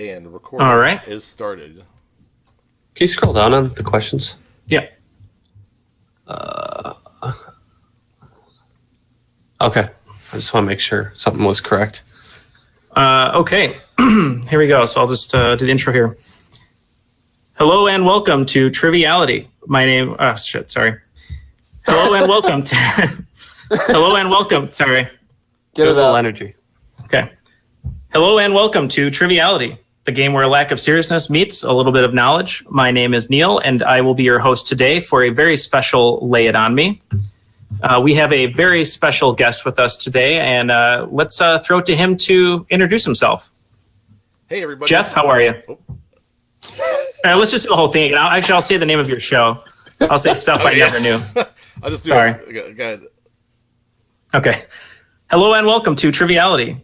And recording All right. is started. Can you scroll down on the questions? Yeah. Okay. I just want to make sure something was correct. Okay. Here we go. So I'll just do the intro here. Hello and welcome to Triviality. My name. Oh shit. Sorry. Hello and welcome to. Hello and welcome. Sorry. Get a little energy. Okay. Hello and welcome to Triviality, the game where a lack of seriousness meets a little bit of knowledge. My name is Neal, and I will be your host today for a very special Lay It On Me. We have a very special guest with us today, and let's throw it to him to introduce himself. Hey, everybody. Jeff, how are you? Let's just do the whole thing. I'll say the name of your show. I'll say stuff I never knew. I'll just do Sorry. it. Go ahead. Okay. Hello and welcome to Triviality,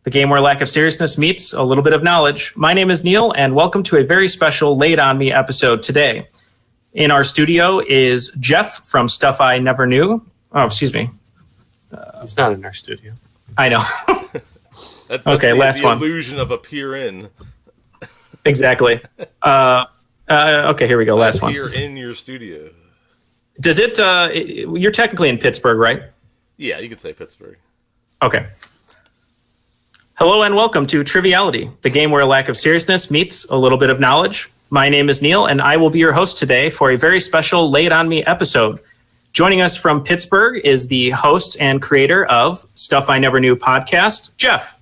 the game where lack of seriousness meets a little bit of knowledge. My name is Neal, and welcome to a very special Lay It On Me episode today. In our studio is Jeff from Stuff I Never Knew. Oh, excuse me. He's not in our studio. I know. That's Okay, last the one. illusion of appear in. Exactly. Okay, here we go. Last one. Appear in your studio. Does it, you're technically in Pittsburgh, right? Yeah, you could say Pittsburgh. Okay. Hello and welcome to Triviality, the game where a lack of seriousness meets a little bit of knowledge. My name is Neal, and I will be your host today for a very special Lay It On Me episode. Joining us from Pittsburgh is the host and creator of Stuff I Never Knew podcast, Jeff.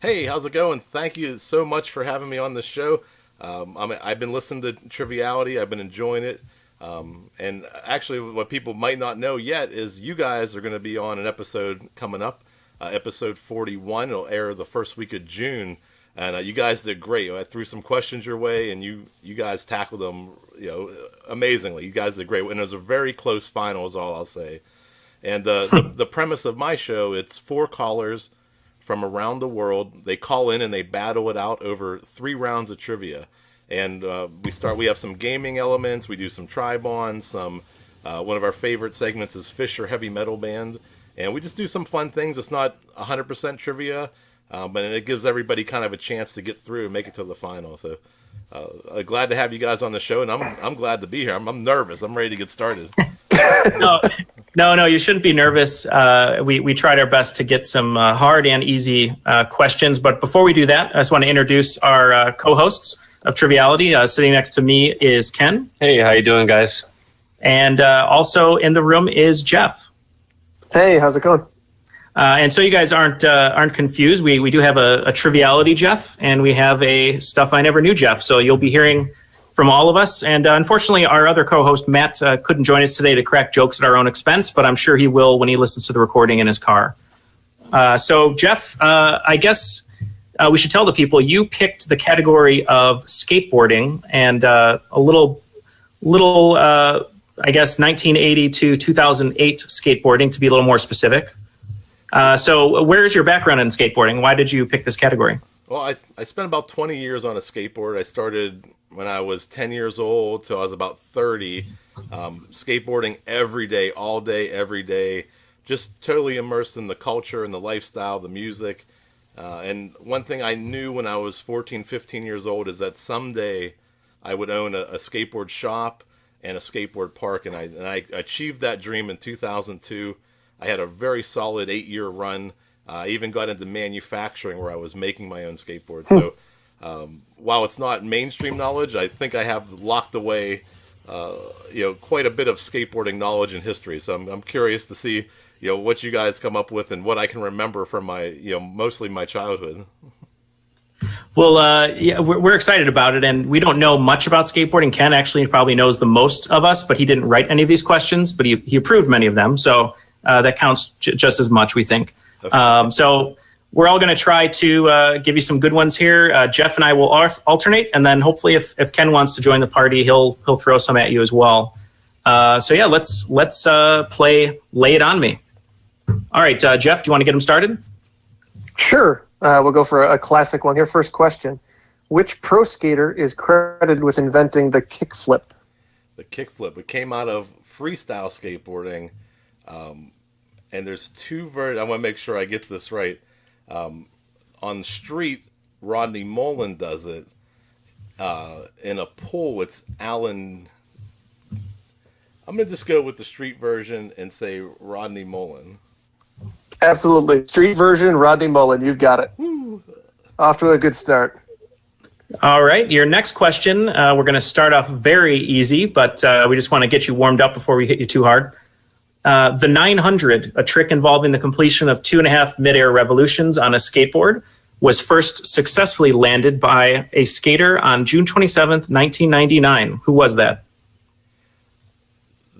Hey, how's it going? Thank you so much for having me on the show. I've been listening to Triviality. I've been enjoying it. And actually, what people might not know yet is you guys are going to be on an episode coming up, episode 41. It'll air the first week of June. And you guys did great. I threw some questions your way, and you guys tackled them, amazingly. You guys did great. And it was a very close final, is all I'll say. And the premise of my show, it's 4 callers from around the world. They call in and they battle it out over 3 rounds of trivia. And we have some gaming elements. We do some Tribon. One of our favorite segments is Fish or Heavy Metal Band. And we just do some fun things. It's not 100% trivia. But it gives everybody kind of a chance to get through and make it to the final. So glad to have you guys on the show, and I'm glad to be here. I'm nervous. I'm ready to get started. No, you shouldn't be nervous. We tried our best to get some hard and easy questions. But before we do that, I just want to introduce our co-hosts of Triviality. Sitting next to me is Ken. Hey, how you doing, guys? And also in the room is Jeff. Hey, how's it going? And so you guys aren't confused. We do have a Triviality Jeff, and we have a Stuff I Never Knew Jeff. So you'll be hearing from all of us. And unfortunately, our other co-host, Matt, couldn't join us today to crack jokes at our own expense, but I'm sure he will when he listens to the recording in his car. So Jeff, I guess we should tell the people you picked the category of skateboarding and a little I guess, 1980 to 2008 skateboarding, to be a little more specific. So where's your background in skateboarding? Why did you pick this category? Well, I spent about 20 years on a skateboard. I started when I was 10 years old till I was about 30. Skateboarding every day, all day, every day. Just totally immersed in the culture and the lifestyle, the music. And one thing I knew when I was 14, 15 years old is that someday I would own a skateboard shop and a skateboard park. And I achieved that dream in 2002. I had a very solid 8-year run. I even got into manufacturing where I was making my own skateboard. So while it's not mainstream knowledge, I think I have locked away quite a bit of skateboarding knowledge and history. So I'm curious to see what you guys come up with and what I can remember from my mostly my childhood. Well, yeah, we're excited about it, and we don't know much about skateboarding. Ken actually probably knows the most of us, but he didn't write any of these questions, but he approved many of them. So that counts just as much, we think. Okay. So we're all going to try to give you some good ones here. Jeff and I will alternate, and then hopefully if Ken wants to join the party, he'll throw some at you as well. So yeah, let's play Lay It On Me. All right, Jeff, do you want to get him started? Sure. We'll go for a classic one here. First question. Which pro skater is credited with inventing the kickflip? The kickflip. It came out of freestyle skateboarding. And there's 2 I want to make sure I get this right. On street, Rodney Mullen does it in a pool. It's Alan. I'm gonna just go with the street version and say Rodney Mullen. Absolutely. Street version, Rodney Mullen. You've got it. Woo. Off to a good start. All right, your next question, we're going to start off very easy, but we just want to get you warmed up before we hit you too hard. The 900, a trick involving the completion of 2.5 midair revolutions on a skateboard, was first successfully landed by a skater on June 27th, 1999. Who was that?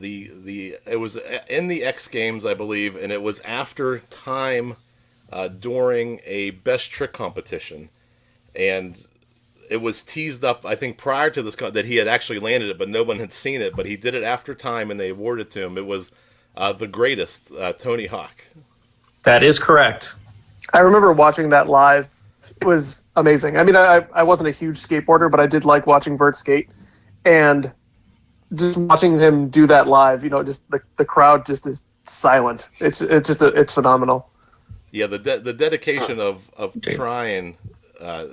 It was in the X Games, I believe, and it was after time during a best trick competition, and it was teased up, I think, prior to this that he had actually landed it, but no one had seen it. But he did it after time, and they awarded it to him. It was the greatest, Tony Hawk. That is correct. I remember watching that live. It was amazing. I mean, I wasn't a huge skateboarder, but I did like watching Vert skate. And just watching him do that live, just the crowd just is silent. It's phenomenal. Yeah, the dedication of trying.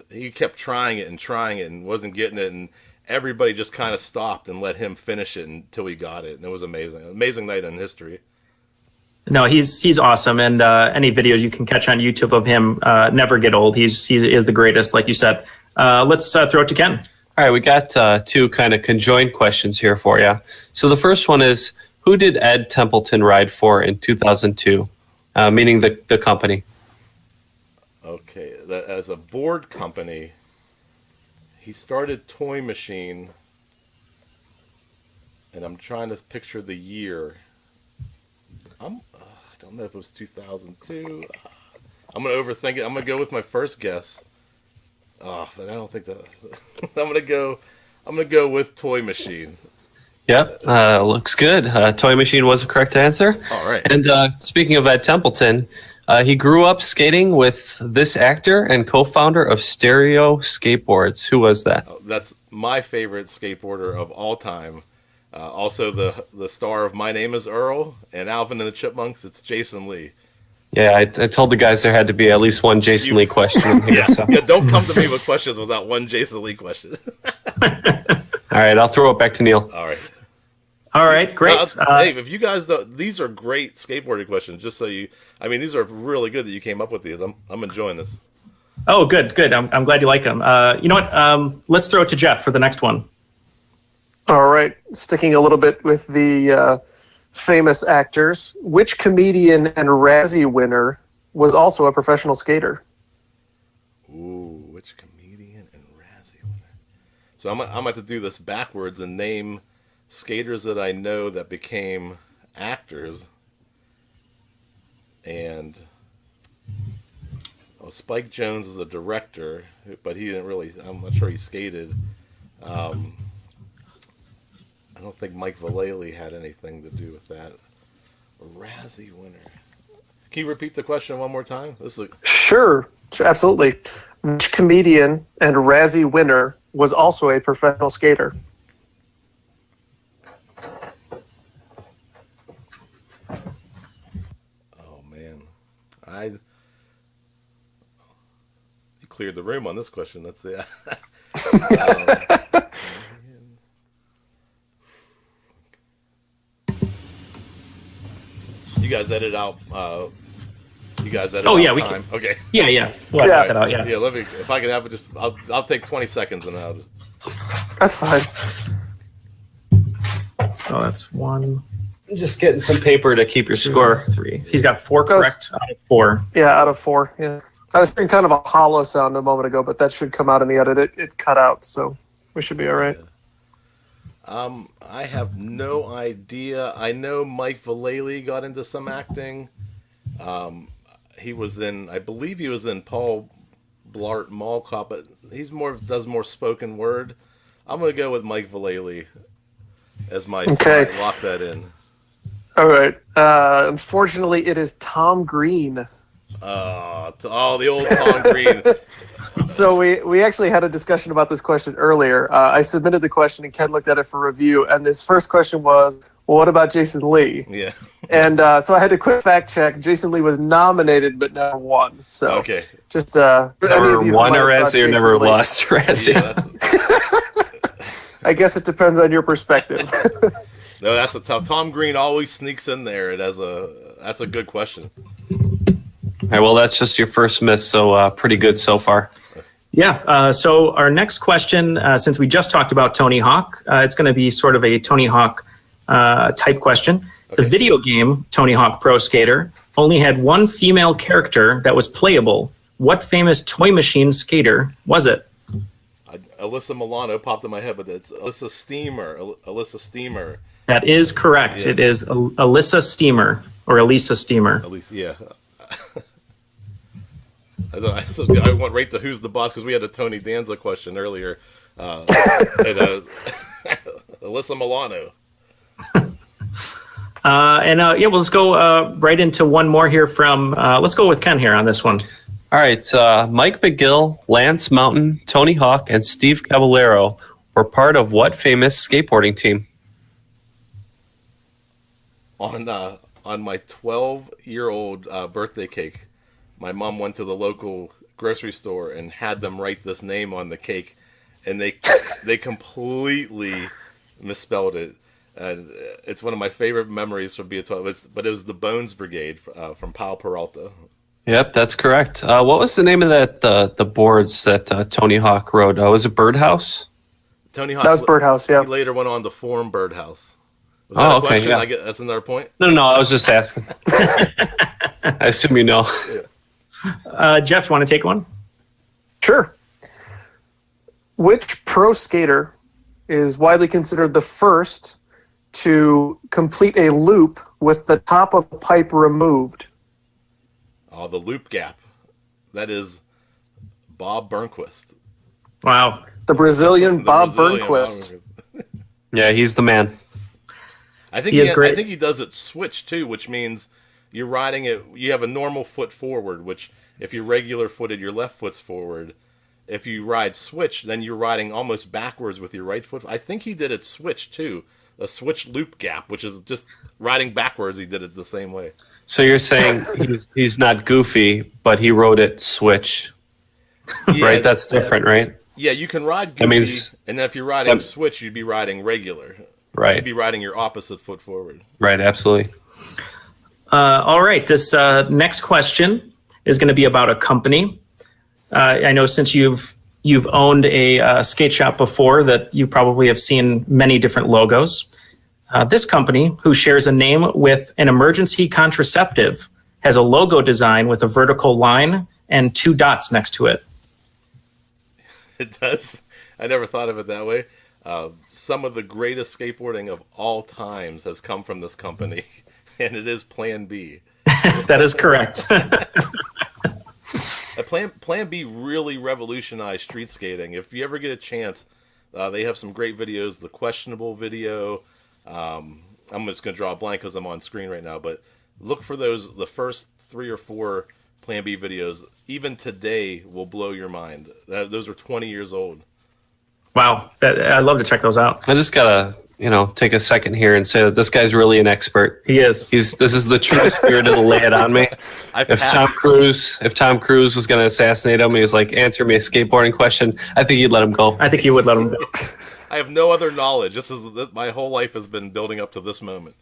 He kept trying it and wasn't getting it, and everybody just kind of stopped and let him finish it until he got it, and it was amazing. Amazing night in history. No, he's awesome, and any videos you can catch on YouTube of him never get old. He is the greatest, like you said. Let's throw it to Ken. All right, we got two kind of conjoined questions here for you. So the first one is, who did Ed Templeton ride for in 2002? Meaning the company. Okay, as a board company, he started Toy Machine, and I'm trying to picture the year. I don't know if it was 2002. I'm gonna overthink it. I'm gonna go with my first guess. But I don't think that. I'm gonna go with Toy Machine. Yep, looks good. Toy Machine was the correct answer. All right. And speaking of Ed Templeton, he grew up skating with this actor and co-founder of Stereo Skateboards. Who was that? That's my favorite skateboarder of all time. Also the star of My Name is Earl and Alvin and the Chipmunks. It's Jason Lee. Yeah, I told the guys there had to be at least one Jason Lee question in here. So. Yeah, don't come to me with questions without one Jason Lee question. All right, I'll throw it back to Neal. All right, great. Dave, if you guys don't, these are great skateboarding questions. Just so these are really good that you came up with these. I'm enjoying this. Oh, good. I'm glad you like them. You know what? Let's throw it to Jeff for the next one. All right. Sticking a little bit with the famous actors, which comedian and Razzie winner was also a professional skater? Ooh, which comedian and Razzie winner? So I'm going to have to do this backwards and name skaters that I know that became actors. And Spike Jonze is a director, but he didn't really, I'm not sure he skated. I don't think Mike Vallely had anything to do with that. A Razzie winner. Can you repeat the question one more time? Sure, absolutely. Which comedian and Razzie winner was also a professional skater? Oh man, you cleared the room on this question. That's it. You guys edit out. Oh yeah, we time. can. Okay. Yeah. We'll edit that out. Yeah. Yeah. Let me. If I can have it, I'll take 20 seconds and I'll. That's fine. So that's 1, I'm just getting some paper to keep your 2, score. 3. He's got 4 correct out of 4. Yeah, out of 4. Yeah. I was hearing kind of a hollow sound a moment ago, but that should come out in the edit. It cut out, so we should be all right. I have no idea. I know Mike Vallely got into some acting. He was in, I believe he was in Paul Blart Mall Cop, but he's does more spoken word. I'm gonna go with Mike Vallely as my Okay. lock that in. All right. Unfortunately, it is Tom Green. The old Tom Green. So we actually had a discussion about this question earlier. I submitted the question and Ken looked at it for review, and this first question was, well, what about Jason Lee? Yeah. And so I had to quick fact check. Jason Lee was nominated but never won. So Okay. just Never won a Razzie or never lost a Razzie. Yeah, I guess it depends on your perspective. no, that's a tough. Tom Green always sneaks in there. That's a good question. All right, well, that's just your first miss, so pretty good so far. Yeah. So our next question, since we just talked about Tony Hawk, it's going to be sort of a Tony Hawk type question. Okay. The video game Tony Hawk Pro Skater only had one female character that was playable. What famous toy machine skater was it? Alyssa Milano popped in my head, but it's Alyssa Steamer. Alyssa Steamer. That is correct. Yes. It is Alyssa Steamer or Elisa Steamer. At least, yeah. I went right to who's the boss because we had a Tony Danza question earlier. Alyssa Milano. Yeah, well, let's go right into one more here from. Let's go with Ken here on this one. All right, Mike McGill, Lance Mountain, Tony Hawk, and Steve Caballero were part of what famous skateboarding team? On my 12-year-old birthday cake, my mom went to the local grocery store and had them write this name on the cake, and they completely misspelled it. And it's one of my favorite memories from being 12. But it was the Bones Brigade from Pal Peralta. Yep, that's correct. What was the name of the boards that Tony Hawk rode? Was it Birdhouse? Tony Hawk. That was Birdhouse, yeah. He later went on to form Birdhouse. Was Oh, that a okay, question? yeah. That's another point. No, I was just asking. I assume you know. Jeff, you want to take one? Sure. Which pro skater is widely considered the first to complete a loop with the top of the pipe removed? Oh, the loop gap. That is Bob Burnquist. Wow. The Brazilian The Bob Brazilian Burnquist. Yeah, he's the man. I think He is great. I think he does it switch too, which means you're riding it. You have a normal foot forward, which if you're regular footed, your left foot's forward. If you ride switch, then you're riding almost backwards with your right foot. I think he did it switch too, a switch loop gap, which is just riding backwards. He did it the same way. So you're saying he's not goofy, but he rode it switch, Yeah, right? That's different, right? Yeah, you can ride goofy, That means- and then if you're riding switch, you'd be riding regular. Right. You'd be riding your opposite foot forward. Right, absolutely. All right. This next question is going to be about a company. I know since you've owned a skate shop before that you probably have seen many different logos. This company, who shares a name with an emergency contraceptive, has a logo design with a vertical line and 2 dots next to it. It does. I never thought of it that way. Some of the greatest skateboarding of all times has come from this company, and it is Plan B. That is correct. Plan B really revolutionized street skating. If you ever get a chance, they have some great videos. The questionable video. I'm just going to draw a blank because I'm on screen right now, but look for those. The first 3 or 4 Plan B videos, even today, will blow your mind. Those are 20 years old. Wow. I'd love to check those out. I just gotta, take a second here and say that this guy's really an expert. He is. This is the true spirit of the lay it on me. If Tom Cruise was gonna assassinate him, he was like, answer me a skateboarding question, I think he'd let him go. I think you would let him go. I have no other knowledge. My whole life has been building up to this moment.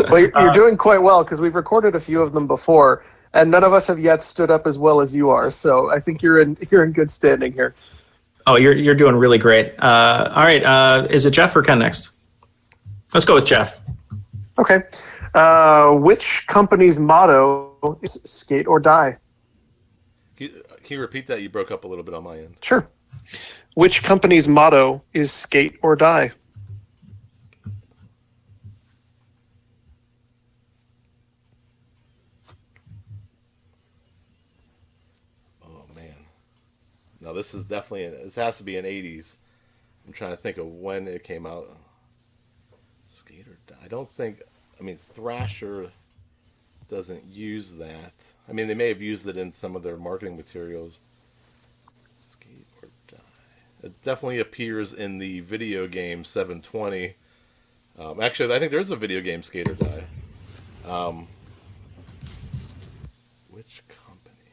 Well, you're doing quite well because we've recorded a few of them before, and none of us have yet stood up as well as you are. So I think you're in good standing here. Oh, you're doing really great. All right. Is it Jeff or Ken next? Let's go with Jeff. Okay. Which company's motto is skate or die? Can you repeat that? You broke up a little bit on my end. Sure. Which company's motto is skate or die? Oh man. Now this is definitely this has to be an 80s. I'm trying to think of when it came out. Skate or die. I don't think. I mean, Thrasher doesn't use that. I mean, they may have used it in some of their marketing materials. Skate or die. It definitely appears in the video game 720. Actually, I think there's a video game skater die. Which company?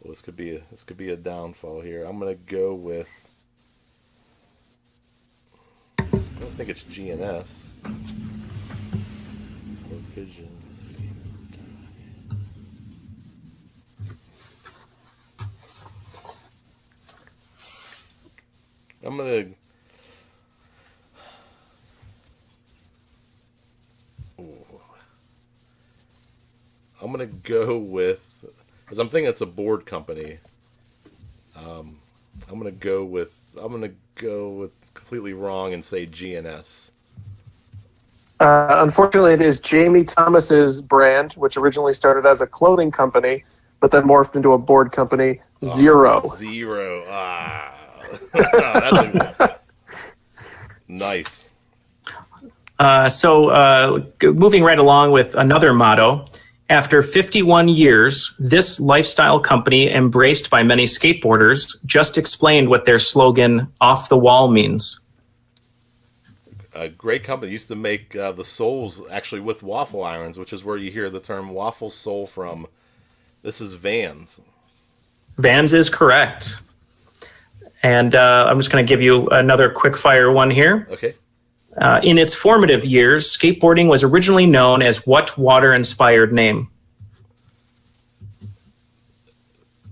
Well, this could be a downfall here. I'm gonna go with. I don't think it's GNS. Or Vision. I'm gonna. I'm gonna go with, because I'm thinking it's a board company. I'm gonna go with completely wrong and say GNS. Unfortunately, it is Jamie Thomas's brand, which originally started as a clothing company, but then morphed into a board company. Zero. Zero. Ah. That's nice. So moving right along with another motto. After 51 years, this lifestyle company, embraced by many skateboarders, just explained what their slogan, "Off the Wall," means. A great company used to make the soles actually with waffle irons, which is where you hear the term waffle sole from. This is Vans. Vans is correct. And I'm just going to give you another quick fire one here. Okay. In its formative years, skateboarding was originally known as what water-inspired name?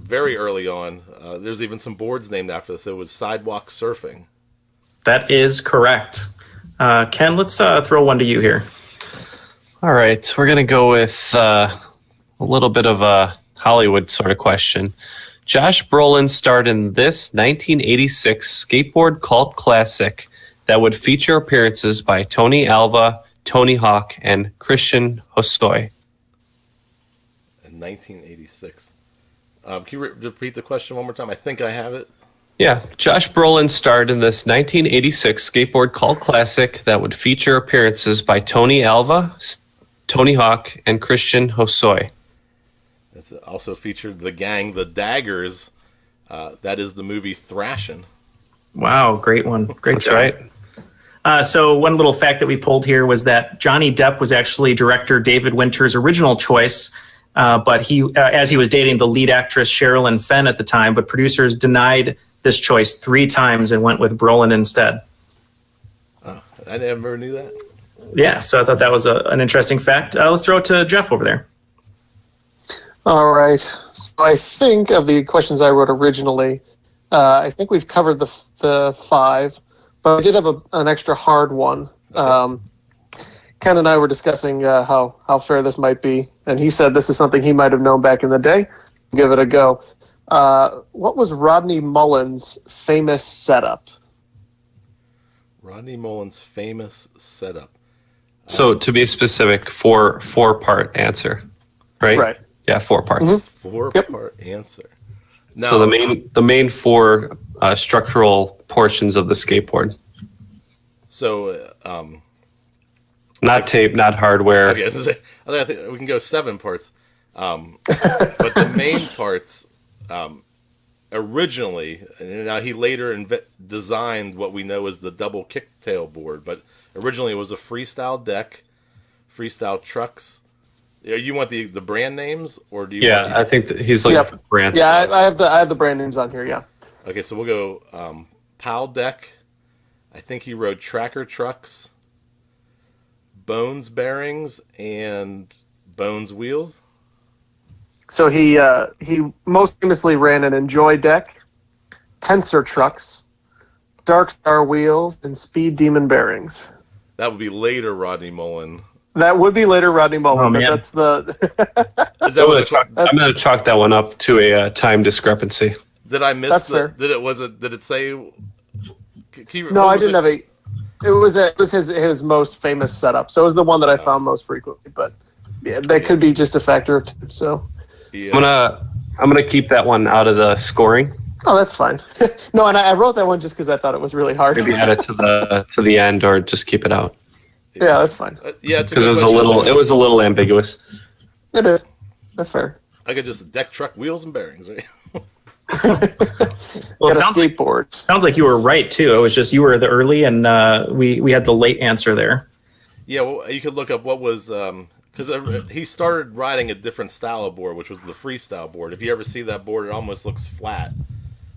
Very early on, there's even some boards named after this. It was sidewalk surfing. That is correct. Ken, let's throw one to you here. All right, we're going to go with a little bit of a Hollywood sort of question. Josh Brolin starred in this 1986 skateboard cult classic that would feature appearances by Tony Alva, Tony Hawk, and Christian Hosoi. In 1986. Can you repeat the question one more time? I think I have it. Yeah, Josh Brolin starred in this 1986 skateboard cult classic that would feature appearances by Tony Alva, Tony Hawk, and Christian Hosoi. It's also featured the gang, the Daggers. That is the movie Thrashin'. Wow, great one. Great That's job. right. So one little fact that we pulled here was that Johnny Depp was actually director David Winter's original choice, but he, as he was dating the lead actress Sherilyn Fenn at the time, but producers denied this choice 3 times and went with Brolin instead. I never knew that. Yeah, so I thought that was an interesting fact. Let's throw it to Jeff over there. All right. So I think of the questions I wrote originally, I think we've covered the 5, but I did have an extra hard one. Ken and I were discussing how fair this might be, and he said this is something he might have known back in the day. Give it a go. What was Rodney Mullen's famous setup? Rodney Mullen's famous setup. So to be specific, four-part answer, right? Right. Yeah, 4 parts. Mm-hmm. 4-part answer. Now, So the main 4 structural portions of the skateboard, So, not tape, not hardware. okay, I think we can go 7 parts. But the main parts, originally, and now he later designed what we know as the double kicktail board, but originally it was a freestyle deck, freestyle trucks. You want the brand names, or do you? Yeah, want, I think that he's looking for brands. Yeah, I have the brand names on here. Yeah. Okay, so we'll go Pal Deck. I think he rode Tracker Trucks, Bones Bearings, and Bones Wheels. So he most famously ran an Enjoy deck, Tensor trucks, Dark Star wheels, and Speed Demon bearings. That would be later Rodney Mullen. That would be later Rodney Mullen, Oh, but man. that's the. Is that what I'm going to chalk that one up to a time discrepancy. did I miss? That's fair. Did it say? No, I didn't have a. It was his most famous setup, so it was the one that I found most frequently. But yeah, that could be just a factor of time. So. Yeah. I'm gonna keep that one out of the scoring. Oh, that's fine. No, and I wrote that one just because I thought it was really hard. Maybe add it to the end, or just keep it out Yeah, that's fine. Yeah, it's a because good it question. was a little ambiguous. It is. That's fair. I could just deck truck wheels and bearings, right? Well, it Got a sounds like, skateboard. sounds like you were right too. It was just you were the early, and we had the late answer there. Yeah, well, you could look up what was because he started riding a different style of board, which was the freestyle board. If you ever see that board, it almost looks flat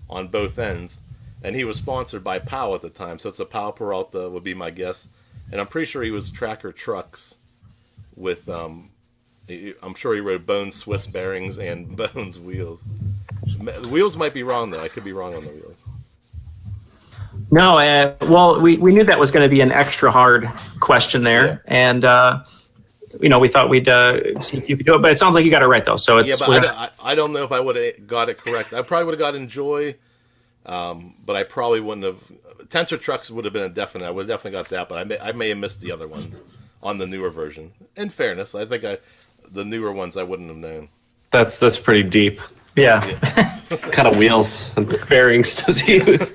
on both ends. And he was sponsored by Powell at the time, so it's a Powell Peralta would be my guess. And I'm pretty sure he was Tracker Trucks with I'm sure he rode Bones Swiss bearings and Bones wheels. The wheels might be wrong though. I could be wrong on the wheels. No, well, we knew that was going to be an extra hard question there, and we thought we'd see if you could do it. But it sounds like you got it right though. So it's I don't know if I would have got it correct. I probably would have got Enjoy, but I probably wouldn't have. Tensor Trucks would have been a definite. I would have definitely got that, but I may have missed the other ones on the newer version. In fairness, I think the newer ones I wouldn't have known. That's pretty deep. yeah. What kind of wheels and bearings does he use?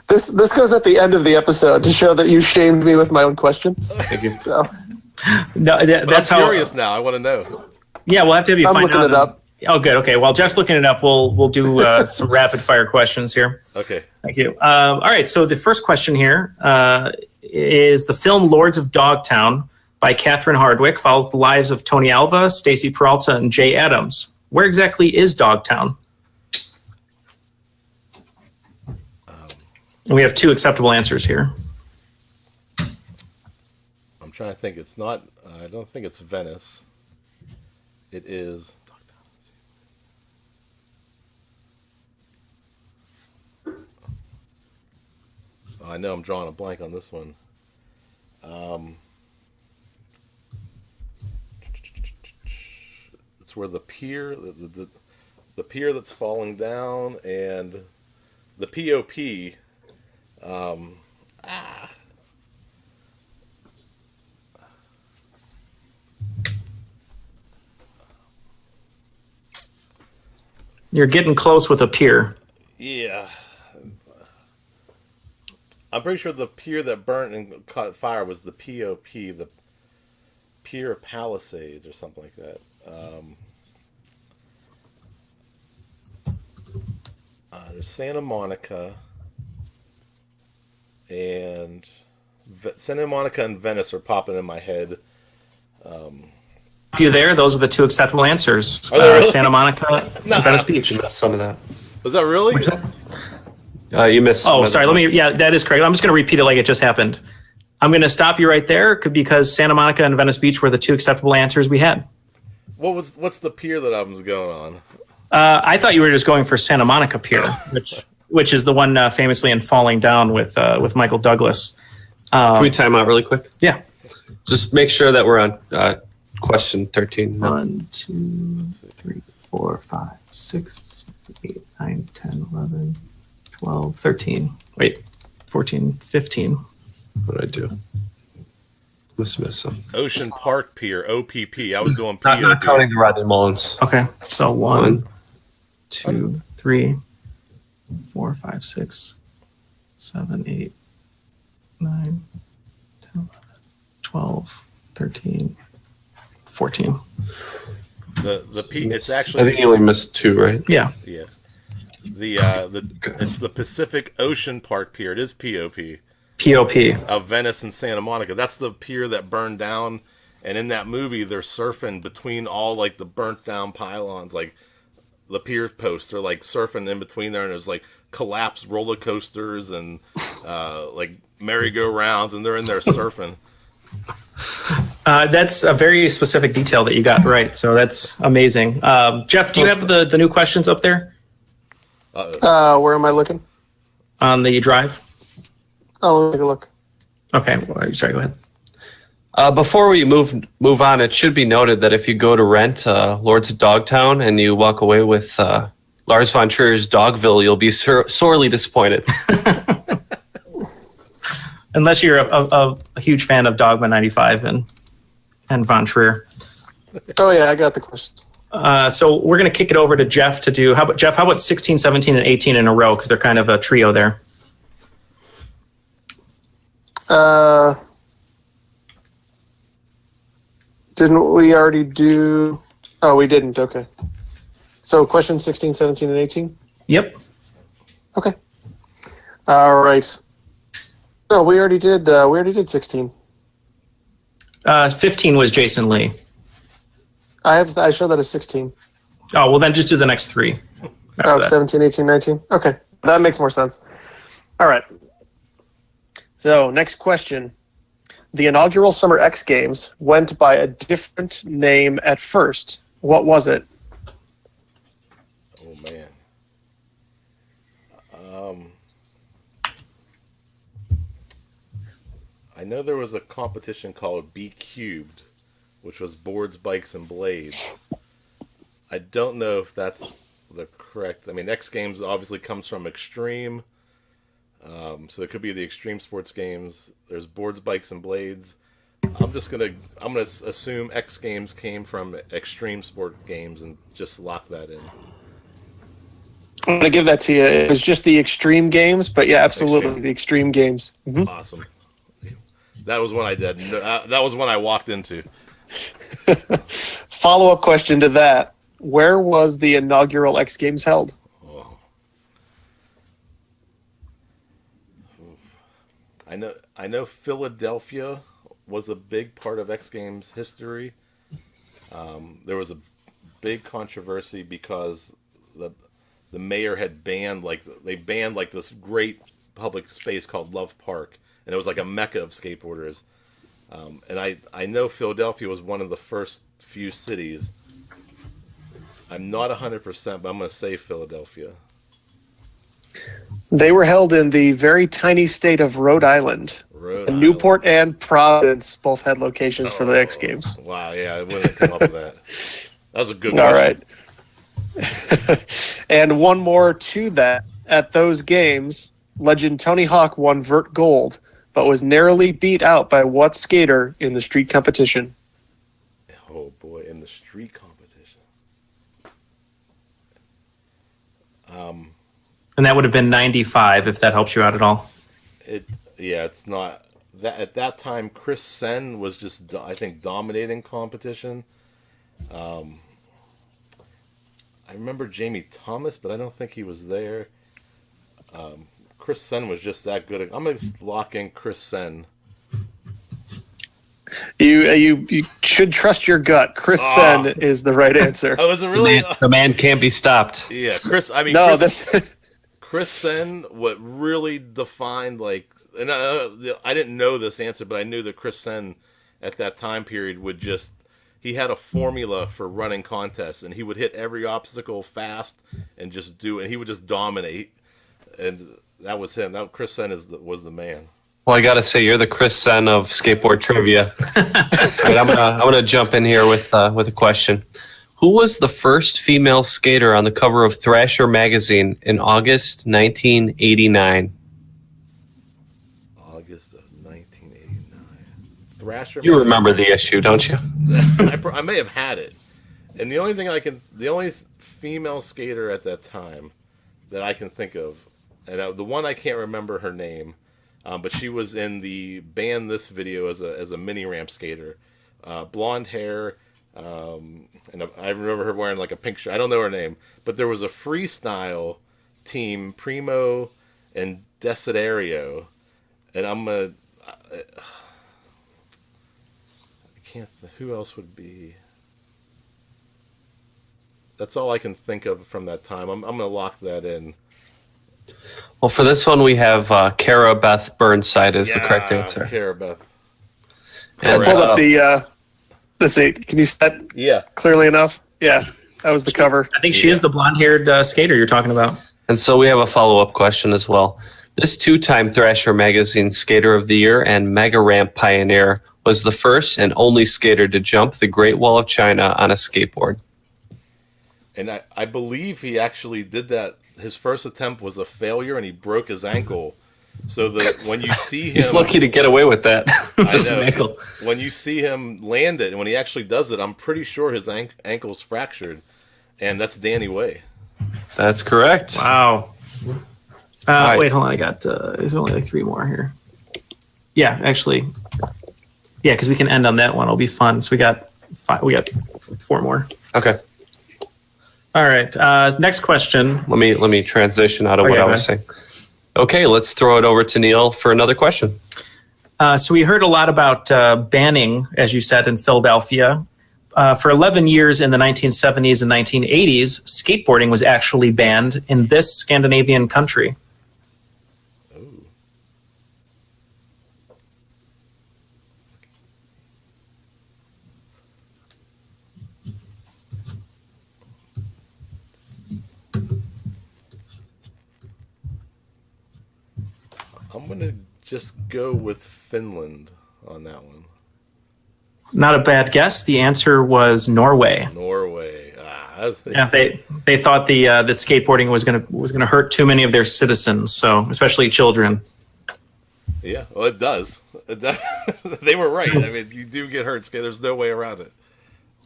This goes at the end of the episode to show that you shamed me with my own question. Thank you. So No, that's I'm how. curious now. I want to know. Yeah, we'll have to have you I'm find looking out. it up. Oh, good. Okay. While Jeff's looking it up, we'll do some rapid fire questions here. Okay. Thank you. All right. So the first question here is the film Lords of Dogtown by Catherine Hardwicke follows the lives of Tony Alva, Stacy Peralta, and Jay Adams. Where exactly is Dogtown? And we have two acceptable answers here. I'm trying to think. It's not. I don't think it's Venice. It is. I know I'm drawing a blank on this one. It's where the pier, the pier that's falling down, and the POP. You're getting close with a pier. Yeah. I'm pretty sure the pier that burnt and caught fire was the POP, the Pier Palisades or something like that. There's Santa Monica and Santa Monica and Venice are popping in my head. You there? Those are the two acceptable answers. Are they really? Santa Monica, Venice Beach. You missed some of that. Was that really? You missed. Oh, sorry. Yeah, that is correct. I'm just going to repeat it like it just happened. I'm going to stop you right there because Santa Monica and Venice Beach were the two acceptable answers we had. What's the pier that I was going on? I thought you were just going for Santa Monica Pier, which is the one famously in Falling Down with Michael Douglas. Can we time out really quick? Yeah. Just make sure that we're on question 13. 1, 2, 3, 4, 5, 6, 7, 8, 9, 10, 11, 12, 13. Wait, 14, 15. What did I do? Must miss some. Ocean Park Pier, OPP. I was doing Not POP. counting the Rodney Mullins. Okay, so 1, 2, 3, 4, 5, 6, 7, 8, 9, 10, 11, 12, 13, 14. The P. It's I actually think you only missed 2, right? Yeah. yeah. It's the Pacific Ocean Park Pier. It is POP POP. of Venice and Santa Monica. That's the pier that burned down. And in that movie, they're surfing between all like the burnt down pylons, like the pier posts. They're like surfing in between there, and there's like collapsed roller coasters and like merry-go-rounds, and they're in there surfing. That's a very specific detail that you got right. So that's amazing. Jeff, do you have the new questions up there where am I looking? on the drive? Oh, let me take a look. Okay. Well, sorry, go ahead. Before we move on, it should be noted that if you go to rent Lords of Dogtown and you walk away with Lars von Trier's Dogville, you'll be sorely disappointed. Unless you're a huge fan of Dogma 95 and Von Trier. Oh yeah, I got the questions. So we're going to kick it over to Jeff to do. How about 16, 17, and 18 in a row? Because they're kind of a trio there. Didn't we already do? Oh, we didn't. Okay. So question 16, 17, and 18? Yep. Okay. All right. No, we already did 16. 15 was Jason Lee. I show that as 16. Oh, well, then just do the next three. Oh, 17, 18, 19. Okay. That makes more sense. All right. So, next question. The inaugural Summer X Games went by a different name at first. What was it? Oh man. I know there was a competition called B Cubed, which was boards, bikes, and blades. I don't know if that's the correct. I mean, X Games obviously comes from Extreme, so it could be the Extreme Sports Games. There's boards, bikes, and blades. I'm gonna assume X Games came from Extreme Sport Games and just lock that in. I'm going to give that to you. It was just the Extreme Games, but yeah, absolutely, the Extreme Games. Mm-hmm. Awesome. That was one I did. That was one I walked into. Follow-up question to that. Where was the inaugural X Games held? Oh. I know Philadelphia was a big part of X Games history. There was a big controversy because the mayor had banned this great public space called Love Park, and it was like a mecca of skateboarders. And I know Philadelphia was one of the first few cities. I'm not 100%, but I'm going to say Philadelphia. They were held in the very tiny state of Rhode Island. Newport and Providence both had locations for the X Games. Wow, yeah, I wouldn't have come up with that. That was a good All question. right. And one more to that. At those games, legend Tony Hawk won vert gold, but was narrowly beat out by what skater in the street competition? Oh boy, in the street competition. And that would have been 95 if that helps you out at all. It's not that at that time. Chris Sen was just, I think, dominating competition. I remember Jamie Thomas, but I don't think he was there. Chris Sen was just that good. I'm gonna lock in Chris Sen. You should trust your gut. Chris Sen is the right answer. Oh, was it really? The man can't be stopped. Yeah, Chris. I mean, No, Chris Sen, what really defined, like, and I didn't know this answer, but I knew that Chris Sen at that time period he had a formula for running contests, and he would hit every obstacle fast and he would just dominate, and that was him. Chris Sen was the man. Well, I got to say, you're the Chris Sen of skateboard trivia. Right, I'm gonna jump in here with a question. Who was the first female skater on the cover of Thrasher magazine in August 1989? August of 1989. Thrasher. You remember the issue, don't you? I may have had it. And the only female skater at that time that I can think of, and the one I can't remember her name, but she was in the Ban This video as a mini ramp skater. Blonde hair. And I remember her wearing like a pink shirt. I don't know her name, but there was a freestyle team, Primo and Desiderio, and I can't. Who else would be? That's all I can think of from that time. I'm gonna lock that in. Well, for this one, we have Cara Beth Burnside is the correct answer. Cara Beth. I pulled up the. Let's see. Can you see that clearly enough? Yeah, that was the cover. I think she is the blonde-haired skater you're talking about. And so we have a follow-up question as well. This two-time Thrasher Magazine Skater of the Year and Mega Ramp Pioneer was the first and only skater to jump the Great Wall of China on a skateboard. And I believe he actually did that. His first attempt was a failure, and he broke his ankle. So when you see him... He's lucky to get away with that. Just an ankle. When you see him land it, and when he actually does it, I'm pretty sure his ankle's fractured. And that's Danny Way. That's correct. Wow. Right. Wait, hold on. I got... there's only like 3 more here. Yeah, actually. Yeah, because we can end on that one. It'll be fun. So we got 4 more. Okay. All right. Next question. Let me transition out of what I was saying. Okay, let's throw it over to Neal for another question. So we heard a lot about banning, as you said, in Philadelphia. For 11 years in the 1970s and 1980s, skateboarding was actually banned in this Scandinavian country. I'm going to just go with Finland on that one. Not a bad guess. The answer was Norway. Norway. Yeah, they thought that skateboarding was gonna hurt too many of their citizens, so especially children. Yeah, well, it does. They were right. I mean, you do get hurt. There's no way around it.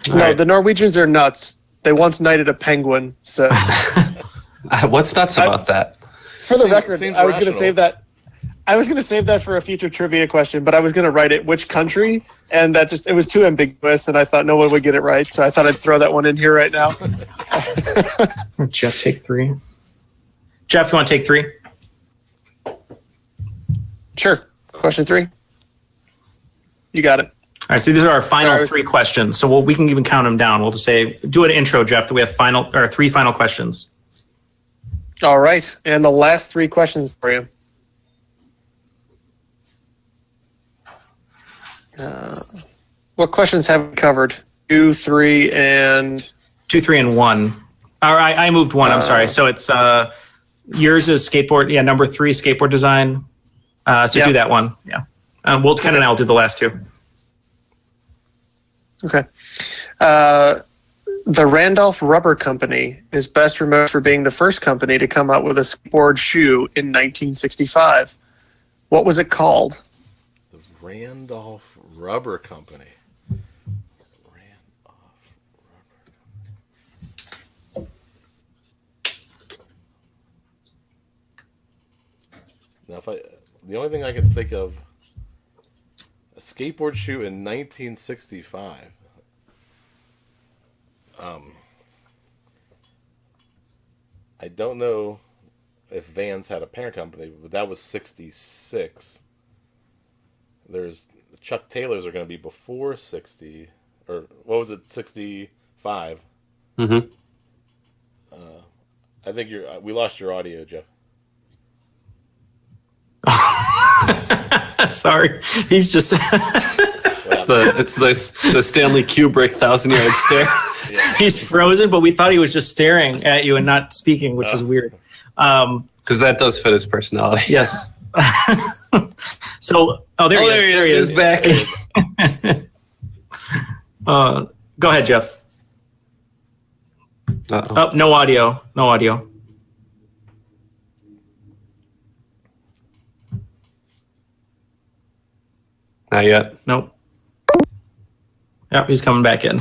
No, the Norwegians are nuts. They once knighted a penguin. So, what's nuts about that? For the record, seems I was going to rational. save that. I was going to save that for a future trivia question, but I was going to write it which country, and it was too ambiguous, and I thought no one would get it right, so I thought I'd throw that one in here right now. Jeff, take 3. Jeff, you want to take 3? Sure. Question 3. You got it. All right, so these are our final Sorry, 3 questions. So we can even count them down. We'll just say, do an intro, Jeff, that we have 3 final questions. All right, and the last 3 questions for you. What questions have we covered? 2, 3, and 2, 3, and 1. All right, I moved 1. I'm sorry. So it's yours is skateboard. Yeah, number 3, skateboard design. So do that one. Yeah. We'll Ken and I will do the last 2. Okay. The Randolph Rubber Company is best remembered for being the first company to come out with a skateboard shoe in 1965. What was it called? The Randolph Rubber Company. Now, the only thing I can think of, a skateboard shoe in 1965. I don't know if Vans had a parent company, but that was 66. There's Chuck Taylors are going to be before 60, or what was it, 65? Mm-hmm. I think we lost your audio, Jeff. Sorry, he's just. It's the Stanley Kubrick 1,000-yard stare. He's frozen, but we thought he was just staring at you and not speaking, which is weird. Because that does fit his personality. Yes. So, there he is. He's back. Go ahead, Jeff. Uh-oh. Oh, no audio. No audio. Not yet. Nope. Yep, he's coming back in.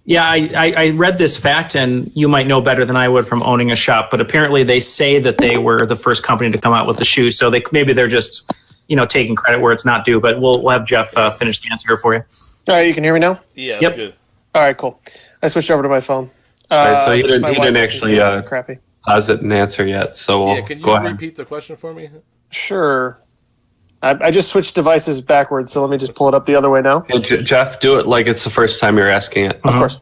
Yeah, I read this fact, and you might know better than I would from owning a shop, but apparently they say that they were the first company to come out with the shoe, so maybe they're just, taking credit where it's not due, but we'll have Jeff finish the answer here for you. All right, you can hear me now? Yeah, that's Yep. good. All right, cool. I switched over to my phone. All right, so he my didn't Wi-Fi actually is crappy. posit an answer yet, so we'll Can go you ahead. repeat the question for me? Sure. I just switched devices backwards, so let me just pull it up the other way now. Hey, Jeff, do it like it's the first time you're asking it. Of course.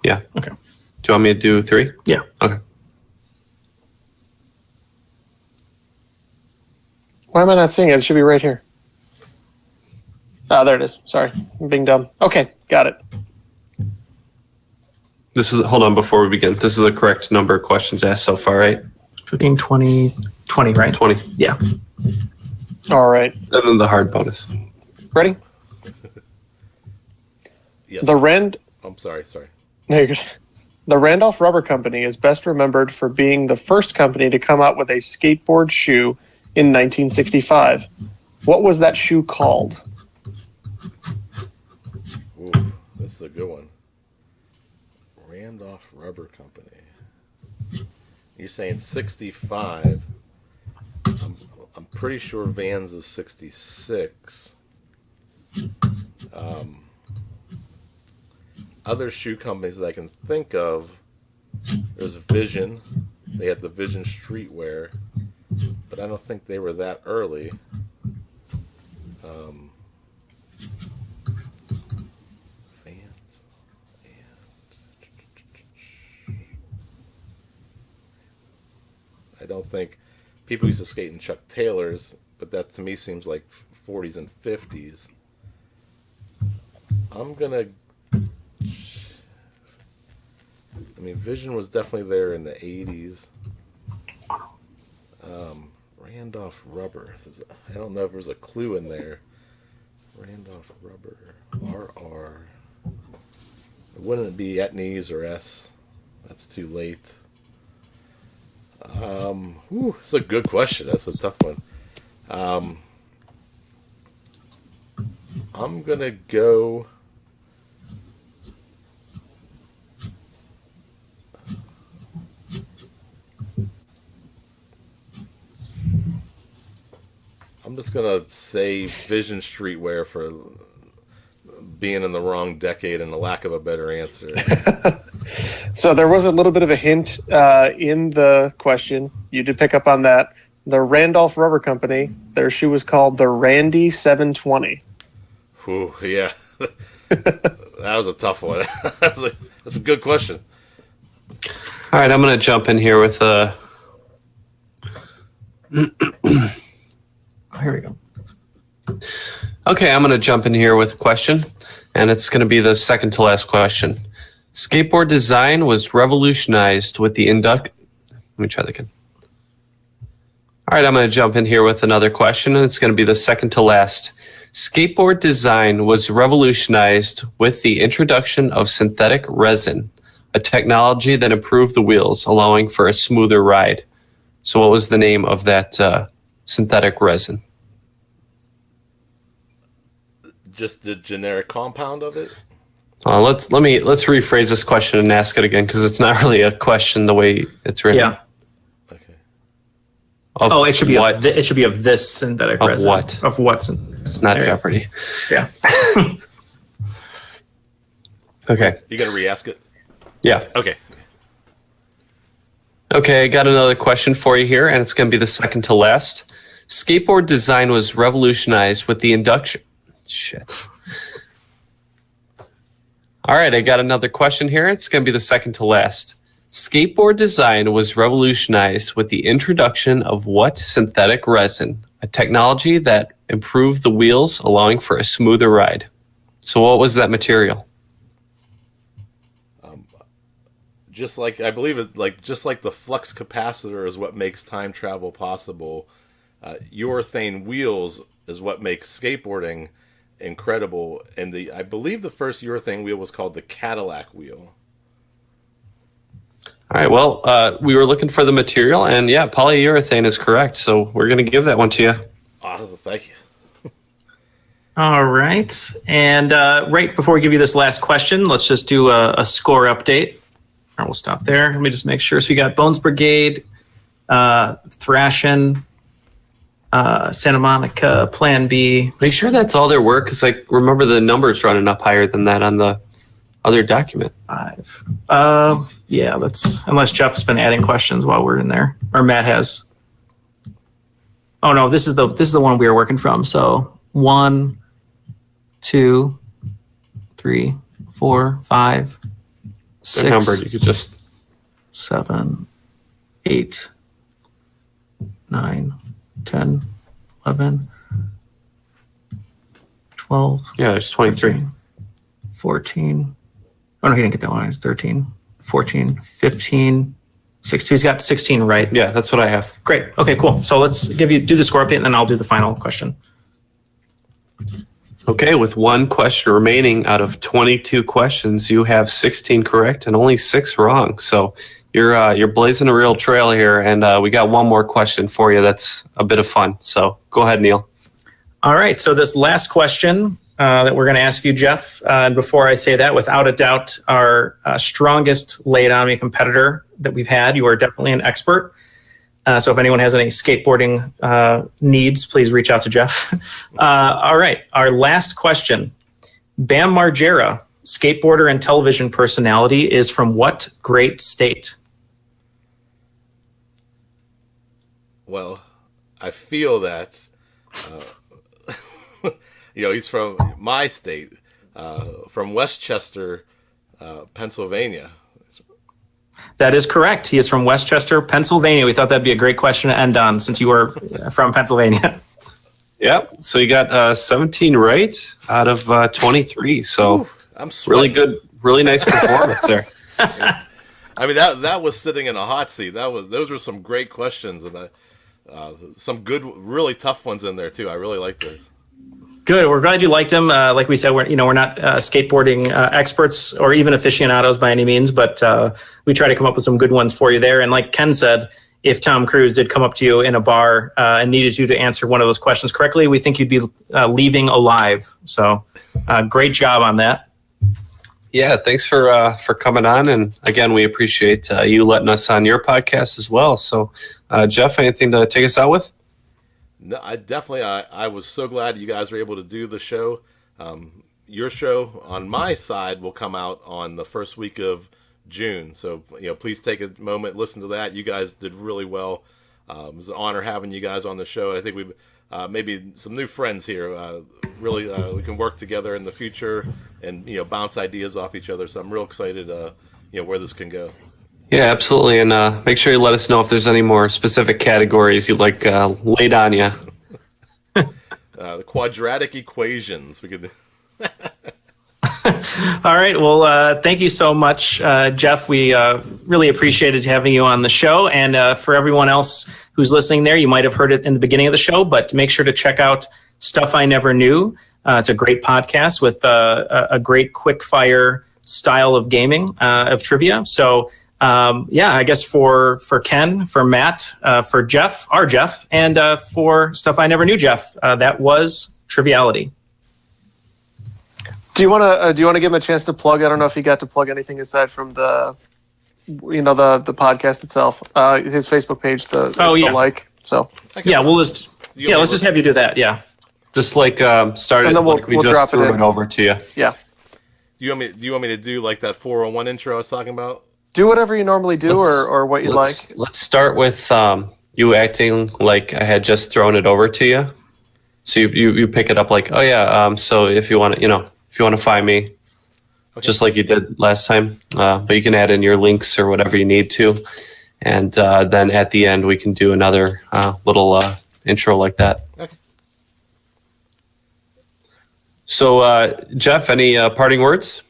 Yeah. Okay. Do you want me to do 3? Yeah. Okay. Why am I not seeing it? It should be right here. Oh, there it is. Sorry. I'm being dumb. Okay, got it. Hold on before we begin. This is the correct number of questions asked so far, right? 15, 20, right? 20. Yeah. All right. And then the hard bonus. Ready? Yes. I'm sorry. No, you're good. The Randolph Rubber Company is best remembered for being the first company to come out with a skateboard shoe in 1965. What was that shoe called? Ooh, this is a good one. Randolph Rubber Company. You're saying 65. I'm pretty sure Vans is 66. Other shoe companies that I can think of, there's Vision. They had the Vision streetwear, but I don't think they were that early. Vans. I don't think people used to skate in Chuck Taylors, but that to me seems like 40s and 50s. Vision was definitely there in the 80s. Randolph Rubber. I don't know if there's a clue in there. Randolph Rubber. RR. Wouldn't it be Etnies or S? That's too late. It's a good question. That's a tough one. I'm going to go... I'm just going to say Vision Streetwear for being in the wrong decade and the lack of a better answer. So there was a little bit of a hint in the question. You did pick up on that. The Randolph Rubber Company, their shoe was called the Randy 720. Ooh, yeah. That was a tough one. That's a good question. All right, I'm going to jump in here with Here we go. Okay, I'm going to jump in here with a question, and it's going to be the second to last question. Skateboard design was revolutionized with the Let me try that again. All right, I'm going to jump in here with another question, and it's going to be the second to last. Skateboard design was revolutionized with the introduction of synthetic resin, a technology that improved the wheels, allowing for a smoother ride. So what was the name of that synthetic resin? Just the generic compound of it? Let's rephrase this question and ask it again, because it's not really a question the way it's written. Yeah. Okay. It should be what? It should be of this synthetic resin. Of what? Of what? It's not Jeopardy. Yeah. Okay. You gonna re-ask it? Yeah. Okay. Okay, I got another question for you here, and it's going to be the second to last. Skateboard design was revolutionized with the induction. Shit. All right, I got another question here. It's going to be the second to last. Skateboard design was revolutionized with the introduction of what synthetic resin? A technology that improved the wheels, allowing for a smoother ride. So what was that material? Just like I believe it, just like the flux capacitor is what makes time travel possible. Urethane wheels is what makes skateboarding incredible. And I believe the first urethane wheel was called the Cadillac wheel. All right. Well, we were looking for the material, and yeah, polyurethane is correct. So we're going to give that one to you. Awesome. Thank you. All right. And right before we give you this last question, let's just do a score update. All right, we'll stop there. Let me just make sure. So we got Bones Brigade, Thrasher, Santa Monica, Plan B. Make sure that's all their work, because I remember the numbers running up higher than that on the other document. 5. Yeah, that's unless Jeff's been adding questions while we're in there, or Matt has. Oh no, this is the one we were working from. So 1, 2, 3, 4, 5, 6. Good number. You could just 7, 8, 9, 10, 11, 12. Yeah, there's 23. 14. Oh, no, he didn't get that one. It's 13, 14, 15, 16. He's got 16 right. Yeah, that's what I have. Great. Okay, cool. So let's do the score update, and then I'll do the final question. Okay, with one question remaining out of 22 questions, you have 16 correct and only 6 wrong. So you're blazing a real trail here, and we got one more question for you that's a bit of fun. So go ahead, Neal. All right. So this last question that we're going to ask you, Jeff, and before I say that, without a doubt, our strongest laid on me competitor that we've had. You are definitely an expert. So if anyone has any skateboarding needs, please reach out to Jeff. All right, our last question. Bam Margera, skateboarder and television personality, is from what great state? Well, I feel that, he's from my state, from Westchester, Pennsylvania. That is correct. He is from Westchester, Pennsylvania. We thought that'd be a great question to end on since you were from Pennsylvania. Yep. So you got 17 right out of 23. So I'm sweating. Really good, really nice performance there. I mean, that was sitting in a hot seat. Those were some great questions, and some good, really tough ones in there too. I really like those. Good. We're glad you liked him. Like we said, we're not skateboarding experts or even aficionados by any means, but we try to come up with some good ones for you there. And like Ken said, if Tom Cruise did come up to you in a bar and needed you to answer one of those questions correctly, we think you'd be leaving alive. So great job on that. Yeah, thanks for coming on. And again, we appreciate you letting us on your podcast as well. So, Jeff, anything to take us out with? No, I was so glad you guys were able to do the show. Your show on my side will come out on the first week of June. So, please take a moment, listen to that. You guys did really well. It was an honor having you guys on the show. I think we maybe some new friends here. Really, we can work together in the future and, bounce ideas off each other. So I'm real excited, where this can go. Yeah, absolutely. And make sure you let us know if there's any more specific categories you'd like laid on you. The quadratic equations. We could. All right. Well, thank you so much, Jeff. We really appreciated having you on the show. And for everyone else who's listening there, you might have heard it in the beginning of the show, but make sure to check out Stuff I Never Knew. It's a great podcast with a great quick fire style of gaming, of trivia. So, I guess for Ken, for Matt, for Jeff, our Jeff, and for Stuff I Never Knew, Jeff, that was Triviality. Do you want to give him a chance to plug? I don't know if he got to plug anything aside from the podcast itself, his Facebook page, the like. So let's just have you do that. Yeah, just start and it. Then we'll just drop threw it in. over to you. Yeah. Do you want me to do like that 401 intro I was talking about? Do whatever you normally do, or what you like. Let's start with you acting like I had just thrown it over to you. So you pick it up like, oh yeah. So if you want to find me, just like you did last time, but you can add in your links or whatever you need to, and then at the end we can do another little intro like that. Okay. So Jeff, any parting words?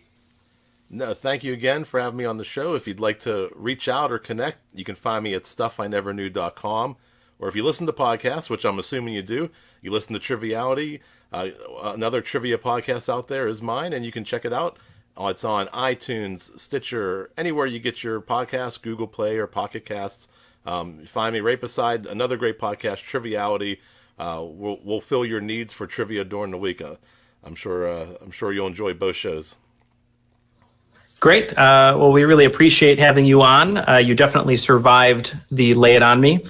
No, thank you again for having me on the show. If you'd like to reach out or connect, you can find me at stuffineverknew.com. Or if you listen to podcasts, which I'm assuming you do, you listen to Triviality. Another trivia podcast out there is mine, and you can check it out. It's on iTunes, Stitcher, anywhere you get your podcasts, Google Play or Pocket Casts. Find me right beside another great podcast, Triviality. We'll fill your needs for trivia during the week. I'm sure you'll enjoy both shows. Great. Well, we really appreciate having you on. You definitely survived the Lay It On Me.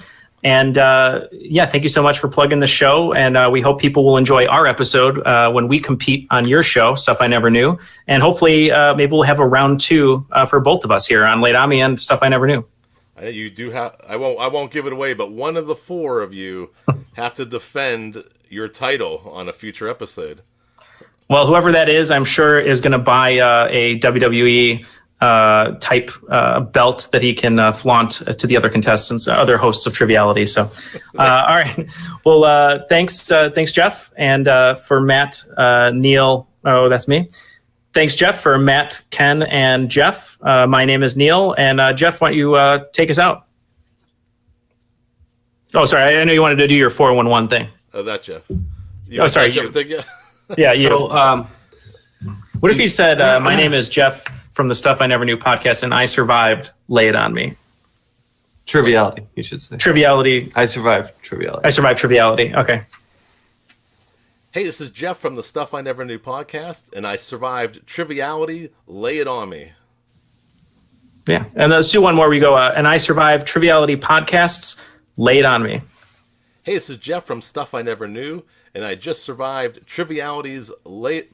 And thank you so much for plugging the show. And we hope people will enjoy our episode when we compete on your show, Stuff I Never Knew. And hopefully maybe we'll have a round 2 for both of us here on Lay It On Me and Stuff I Never Knew. You do have. I won't give it away, but one of the 4 of you have to defend your title on a future episode. Well, whoever that is, I'm sure is going to buy a WWE type belt that he can flaunt to the other contestants, other hosts of Triviality. So, all right. Well, thanks, Jeff, and for Matt, Neal. Oh, that's me. Thanks, Jeff, for Matt, Ken, and Jeff. My name is Neal, and Jeff, why don't you take us out? Oh, sorry. I know you wanted to do your 411 thing. Oh, that Jeff. Sorry. Yeah, you. So, what if you said, my name is Jeff from the Stuff I Never Knew podcast, and I survived Lay It On Me? Triviality, you should say. Triviality. I survived Triviality. I survived Triviality. Okay. Hey, this is Jeff from the Stuff I Never Knew podcast, and I survived Triviality. Lay It On Me. Yeah, and let's do one more. We go, and I survived Triviality podcasts. Lay it on me. Hey, this is Jeff from Stuff I Never Knew, and I just survived Triviality's late...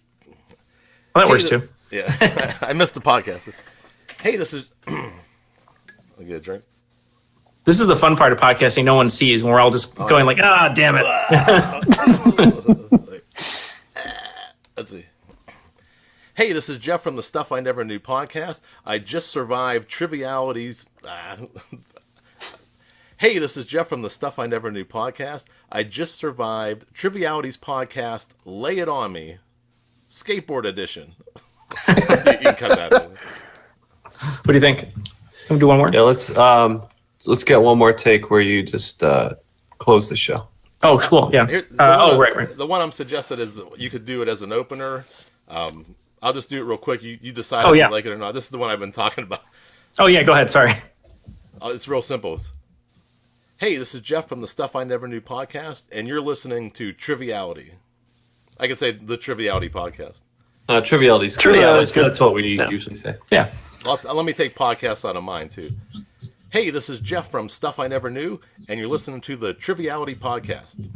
Well, that works too. Yeah, I missed the podcast. Hey, this is... I'll get a drink. This is the fun part of podcasting no one sees when we're all just going like, damn it. Let's see. Hey, this is Jeff from the Stuff I Never Knew podcast. I just survived Triviality's... Hey, this is Jeff from the Stuff I Never Knew podcast. I just survived Triviality's podcast, Lay It On Me, Skateboard Edition. You can cut that out. What do you think? Can we do one more? Yeah, let's get one more take where you just close the show. Oh, cool. Yeah. Right. The one I'm suggested is that you could do it as an opener. I'll just do it real quick. You decide if you like it or not. This is the one I've been talking about. Oh, yeah. Go ahead. Sorry. It's real simple. Hey, this is Jeff from the Stuff I Never Knew podcast, and you're listening to Triviality. I could say the Triviality podcast. Triviality's Triviality's good. That's what we usually say. Yeah. Let me take podcasts out of mine, too. Hey, this is Jeff from Stuff I Never Knew, and you're listening to the Triviality podcast.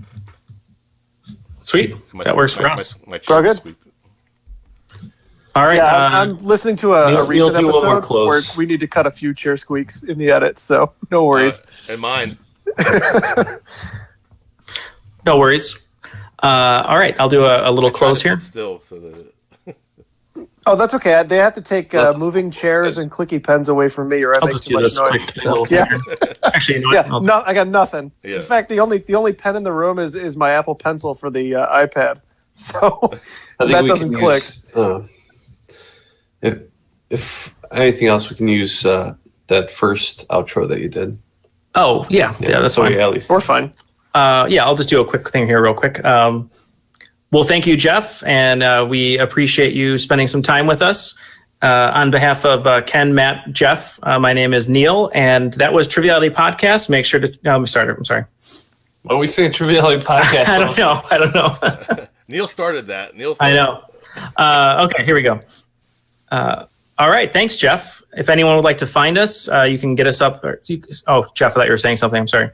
Sweet. That works for us. My all good? sweet. All right. Yeah, I'm listening to a recent do one more episode close. where we need to cut a few chair squeaks in the edit, so no worries. And mine. No worries. All right. I'll do a little close here. Still, so that Oh, that's okay. They have to take moving chairs and clicky pens away from me, or I I'll make just too do much this noise. quick little Yeah. thing here. Actually, you know Yeah, what? no, I got nothing. Yeah. In fact, the only pen in the room is my Apple Pencil for the iPad. So I think that we doesn't can click. Use, if anything else, we can use that first outro that you did. Oh, yeah. Yeah, that's so fine. yeah, at least We're fine. Yeah, I'll just do a quick thing here real quick. Well, thank you, Jeff, and we appreciate you spending some time with us. On behalf of Ken, Matt, Jeff, my name is Neal, and that was Triviality Podcast. Make sure to... I'm sorry. What are we saying? Triviality Podcast. I don't know. Neal started that. I know. Okay, here we go. All right, thanks, Jeff. If anyone would like to find us, you can get us up. Jeff, I thought you were saying something. I'm sorry.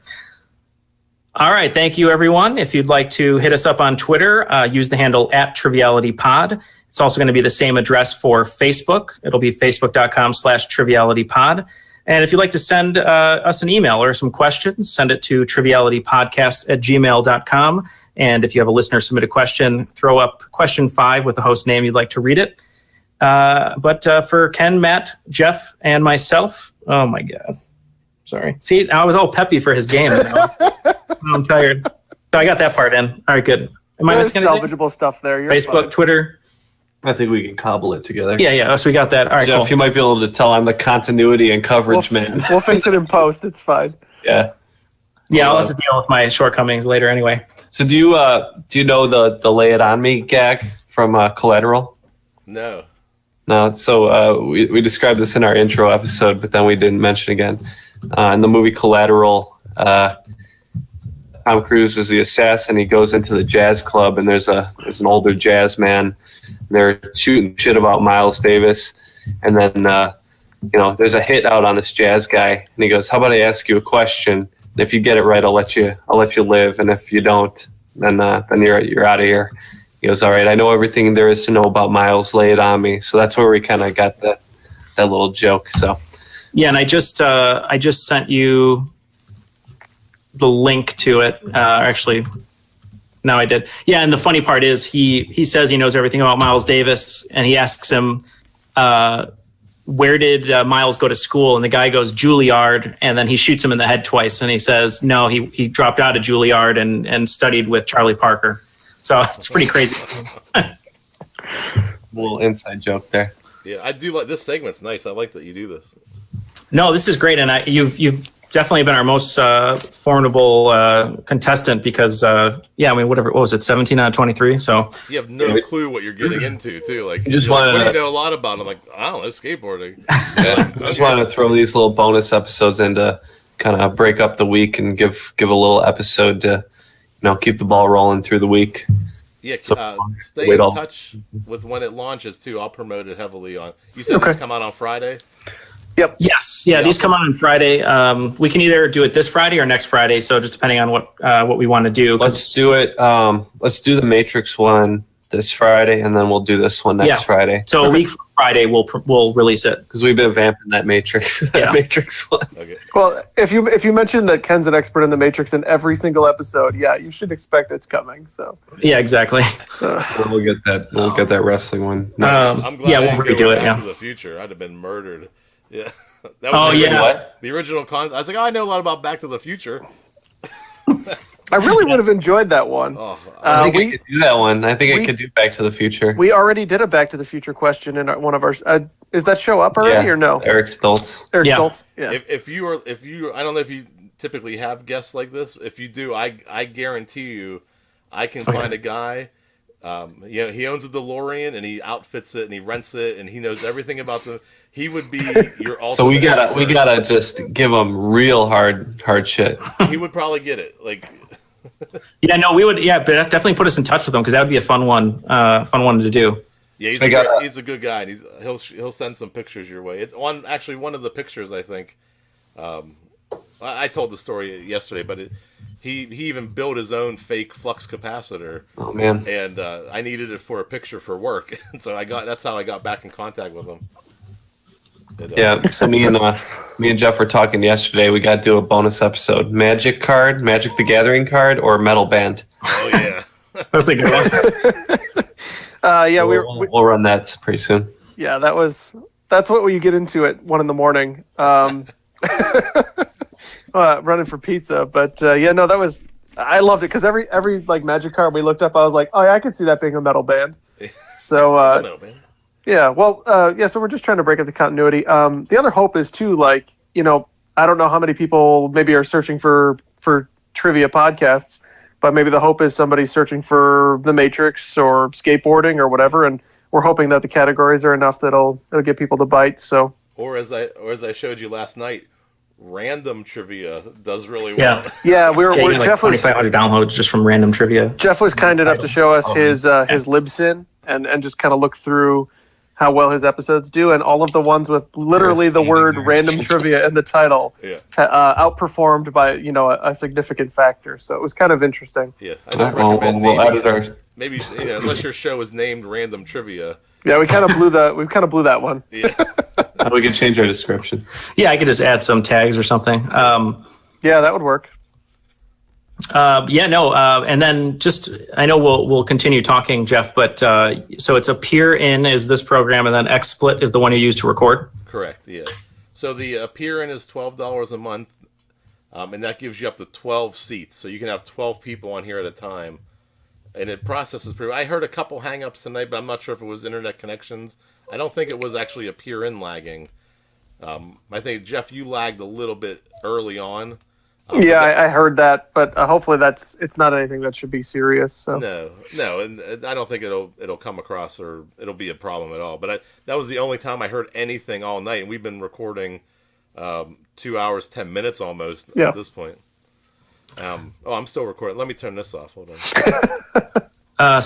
All right, thank you, everyone. If you'd like to hit us up on Twitter, use the handle @TrivialityPod. It's also going to be the same address for Facebook. It'll be facebook.com/TrivialityPod. And if you'd like to send us an email or some questions, send it to trivialitypodcast@gmail.com. And if you have a listener submit a question, throw up question 5 with the host name you'd like to read it. But for Ken, Matt, Jeff, and myself, oh my God. Sorry. See, I was all peppy for his game. I'm tired. So I got that part in. All right, good. Am I There's missing anything? salvageable stuff there. You're Facebook, fine. Twitter. I think we can cobble it together. Yeah. So we got that. All right, Jeff, cool. you might be able to tell I'm the continuity and coverage man. We'll fix it in post. It's fine. Yeah. Yeah, I'll have to deal with my shortcomings later anyway. So do you know the Lay It On Me gag from Collateral? No. No. So we described this in our intro episode, but then we didn't mention again. In the movie Collateral, Tom Cruise is the assassin. He goes into the jazz club, and there's an older jazz man. They're shooting shit about Miles Davis, and then there's a hit out on this jazz guy, and he goes, "How about I ask you a question? If you get it right, I'll let you live, and if you don't, then you're out of here." He goes, "All right, I know everything there is to know about Miles. Lay it on me." So that's where we kind of got that little joke. So Yeah, and I just sent you the link to it. Actually, no, I did. Yeah, and the funny part is he says he knows everything about Miles Davis, and he asks him, where did Miles go to school? And the guy goes, Juilliard, and then he shoots him in the head twice, and he says, no, he dropped out of Juilliard and studied with Charlie Parker. So it's pretty crazy. little inside joke there. Yeah, I do like this segment's nice. I like that you do this. No, this is great, and you've definitely been our most formidable contestant because, what was it, 17 out of 23? So You have no clue what you're getting into, too. Like, You just you're like, wanna- what do you know a lot about? I'm like, I don't know, skateboarding. I just wanted to throw these little bonus episodes in to kind of break up the week and give a little episode to keep the ball rolling through the week. Yeah, So, stay wait in all- touch with when it launches, too. I'll promote it heavily on. You said this come out on Friday? Yep. Yes. Yeah, these come on Friday. We can either do it this Friday or next Friday. So just depending on what we want to do. Let's do it. Let's do the Matrix one this Friday, and then we'll do this one next Friday. So a week from Friday, we'll release it because we've been vamping that Matrix, Matrix one. Okay. Well, if you mention that Ken's an expert in the Matrix in every single episode, you should expect it's coming. So yeah, exactly. We'll get that. We'll get that wrestling one next. I'm glad we'll redo it. Back to the Future. I'd have been murdered. Yeah. That was the original I was like, I know a lot about Back to the Future. I really would have enjoyed that one. I think I could do that one. I think I could do Back to the Future. We already did a Back to the Future question in one of our. Is that show up already or no? Eric Stoltz. Stoltz. Yeah. If you I don't know if you typically have guests like this. If you do, I guarantee you, I can find a guy. He owns a DeLorean and he outfits it and he rents it and he knows everything about the. He would be your ultimate. So we gotta just give him real hard shit. He would probably get it. Like, we would. Yeah, but definitely put us in touch with him because that would be a fun one to do. Yeah, he's a good guy. And he'll send some pictures your way. It's one of the pictures I think. I told the story yesterday, but he even built his own fake flux capacitor. Oh man! And I needed it for a picture for work, and so that's how I got back in contact with him. So me and Jeff were talking yesterday. We got to do a bonus episode: Magic the Gathering card, or Metal Band. Oh yeah, that's a good one. We'll run that pretty soon. Yeah, that's what you get into at 1 a.m. Running for pizza, but that was. I loved it because every like Magic card we looked up, I was like, oh yeah, I could see that being a metal band. So metal band. Yeah, well, so we're just trying to break up the continuity. The other hope is too, like, I don't know how many people maybe are searching for trivia podcasts, but maybe the hope is somebody's searching for The Matrix or skateboarding or whatever, and we're hoping that the categories are enough that'll get people to bite. So, or as I showed you last night, random trivia does really well. Yeah, Jeff was 2,500 downloads just from random trivia. Jeff was kind enough to show us his libsyn and just kind of look through how well his episodes do, and all of the ones with literally the word random trivia in the title outperformed by a significant factor. So it was kind of interesting. Yeah, I don't recommend maybe unless your show is named Random Trivia. Yeah, we kind of blew that one. Yeah, we can change our description. Yeah, I could just add some tags or something. Yeah, that would work. And then just I know we'll continue talking, Jeff, but so it's a peer in is this program, and then XSplit is the one you use to record. Correct. Yeah. So the peer in is $12 a month, and that gives you up to 12 seats, so you can have 12 people on here at a time, and it processes pretty. I heard a couple hang-ups tonight, but I'm not sure if it was internet connections. I don't think it was actually a peer in lagging. I think Jeff, you lagged a little bit early on. I heard that, but hopefully it's not anything that should be serious. So no, and I don't think it'll come across or it'll be a problem at all. But that was the only time I heard anything all night, and we've been recording 2 hours 10 minutes almost at this point. I'm still recording. Let me turn this off. Hold on.